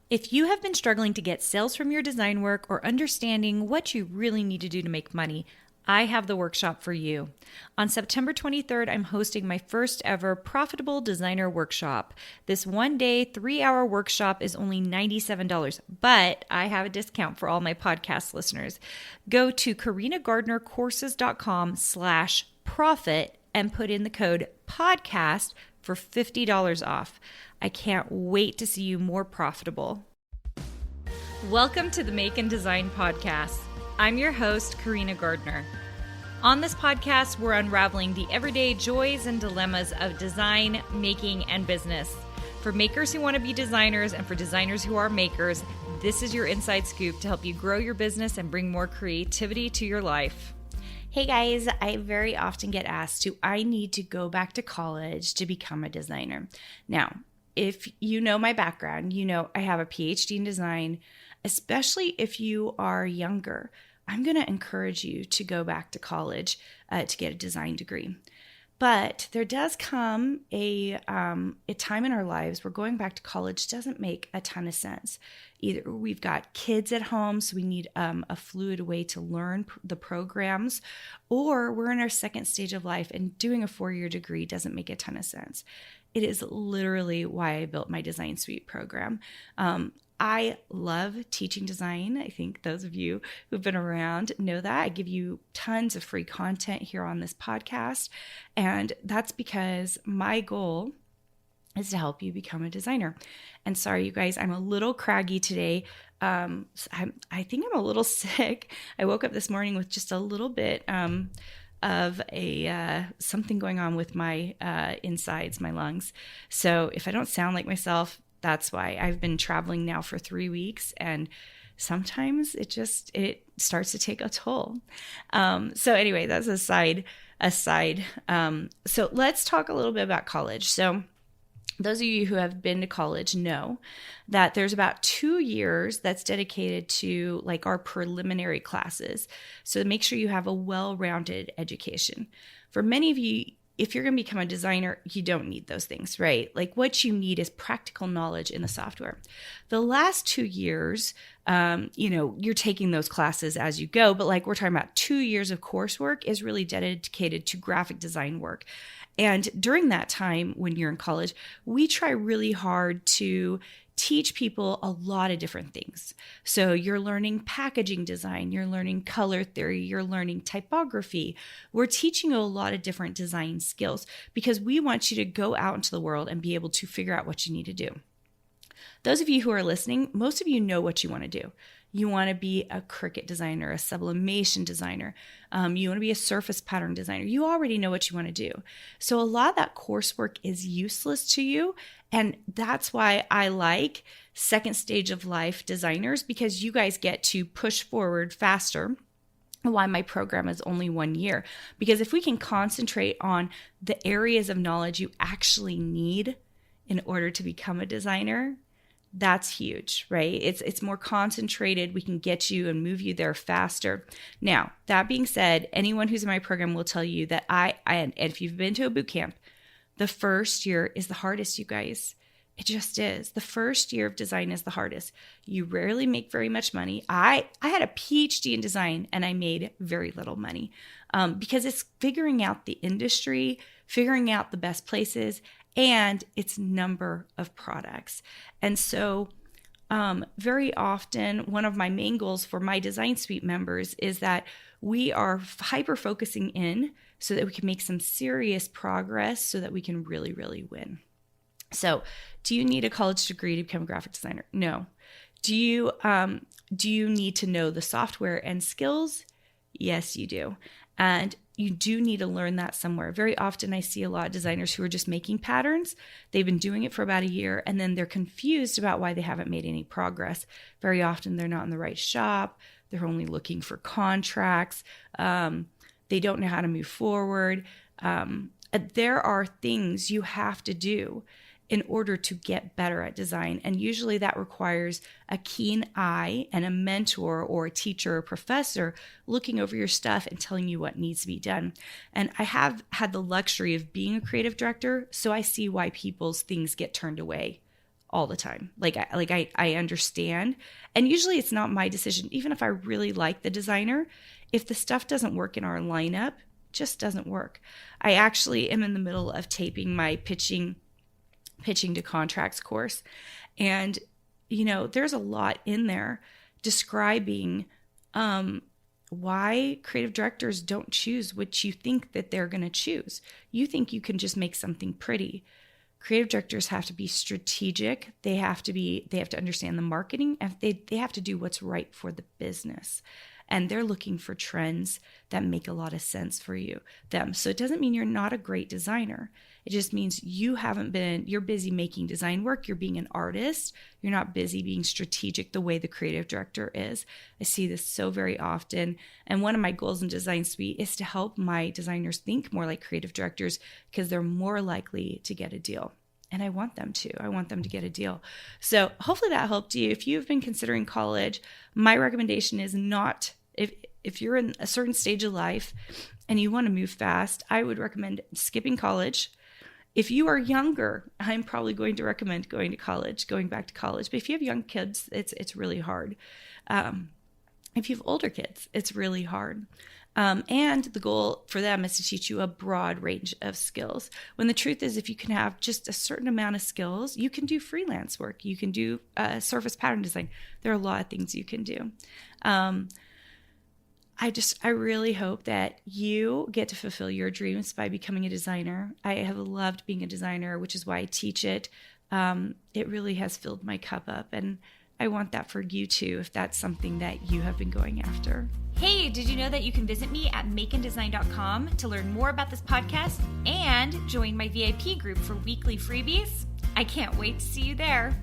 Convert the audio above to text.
If you have been struggling to get sales from your design work or understanding what you really need to do to make money, I have the workshop for you. On September 23rd, I'm hosting my first ever Profitable Designer Workshop. This 1-day, 3-hour workshop is only $97, but I have a discount for all my podcast listeners. Go to carinagardnercourses.com/profit and put in the code podcast for $50 off. I can't wait to see you more profitable. Welcome to the Make and Design Podcast. I'm your host, Carina Gardner. On this podcast, we're unraveling the everyday joys and dilemmas of design, making, and business. For makers who want to be designers and for designers who are makers, this is your inside scoop to help you grow your business and bring more creativity to your life. Hey guys, I very often get asked, do I need to go back to college to become a designer? Now, if you know my background, you know I have a Ph.D. in design, especially if you are younger. I'm going to encourage you to go back to college to get a design degree. But there does come a time in our lives where going back to college doesn't make a ton of sense. Either we've got kids at home, so we need a fluid way to learn the programs, or we're in our second stage of life and doing a 4-year degree doesn't make a ton of sense. It is literally why I built my Design Suite program. I love teaching design. I think those of you who've been around know that. I give you tons of free content here on this podcast. And that's because my goal is to help you become a designer. And sorry, you guys, I'm a little craggy today. I think I'm a little sick. I woke up this morning with just a little bit of something going on with my insides, my lungs. So if I don't sound like myself, that's why. I've been traveling now for 3 weeks, and sometimes it starts to take a toll. So anyway, that's a side. So let's talk a little bit about college. So those of you who have been to college know that there's about 2 years that's dedicated to like our preliminary classes. So make sure you have a well-rounded education. For many of you, if you're going to become a designer, you don't need those things, right? Like what you need is practical knowledge in the software. The last 2 years, you're taking those classes as you go, but like we're talking about 2 years of coursework is really dedicated to graphic design work. And during that time when you're in college, we try really hard to teach people a lot of different things. So you're learning packaging design, you're learning color theory, you're learning typography. We're teaching you a lot of different design skills because we want you to go out into the world and be able to figure out what you need to do. Those of you who are listening, most of you know what you want to do. You want to be a Cricut designer, a sublimation designer. You want to be a surface pattern designer. You already know what you want to do. So a lot of that coursework is useless to you. And that's why I like second stage of life designers, because you guys get to push forward faster. Why my program is only 1 year. Because if we can concentrate on the areas of knowledge you actually need in order to become a designer, that's huge, right? It's more concentrated. We can get you and move you there faster. Now, that being said, anyone who's in my program will tell you that and if you've been to a boot camp, the first year is the hardest, you guys. It just is. The first year of design is the hardest. You rarely make very much money. I had a PhD in design and I made very little money because it's figuring out the industry, figuring out the best places, and its number of products. And so very often, one of my main goals for my Design Suite members is that we are hyper-focusing in so that we can make some serious progress so that we can really, really win. So do you need a college degree to become a graphic designer? No. Do you need to know the software and skills? Yes, you do. And you do need to learn that somewhere. Very often I see a lot of designers who are just making patterns. They've been doing it for about a year and then they're confused about why they haven't made any progress. Very often they're not in the right shop. They're only looking for contracts. They don't know how to move forward. There are things you have to do in order to get better at design. And usually that requires a keen eye and a mentor or a teacher or professor looking over your stuff and telling you what needs to be done. And I have had the luxury of being a creative director, so I see why people's things get turned away all the time. I understand. And usually it's not my decision. Even if I really like the designer, if the stuff doesn't work in our lineup, it just doesn't work. I actually am in the middle of taping my pitching to contracts course. And, there's a lot in there describing why creative directors don't choose what you think that they're going to choose. You think you can just make something pretty. Creative directors have to be strategic. They have to understand the marketing, and they have to do what's right for the business. And they're looking for trends that make a lot of sense for them. So it doesn't mean you're not a great designer. It just means you're busy making design work. You're being an artist. You're not busy being strategic the way the creative director is. I see this so very often. And one of my goals in Design Suite is to help my designers think more like creative directors, because they're more likely to get a deal. And I want them to. I want them to get a deal. So hopefully that helped you. If you've been considering college, my recommendation is not, if you're in a certain stage of life and you want to move fast, I would recommend skipping college. If you are younger, I'm probably going to recommend going back to college. But if you have young kids, it's really hard. If you have older kids, it's really hard. And the goal for them is to teach you a broad range of skills. When the truth is, if you can have just a certain amount of skills, you can do freelance work. You can do surface pattern design. There are a lot of things you can do. I really hope that you get to fulfill your dreams by becoming a designer. I have loved being a designer, which is why I teach it. It really has filled my cup up, and I want that for you too, if that's something that you have been going after. Hey, did you know that you can visit me at makeanddesign.com to learn more about this podcast and join my VIP group for weekly freebies? I can't wait to see you there.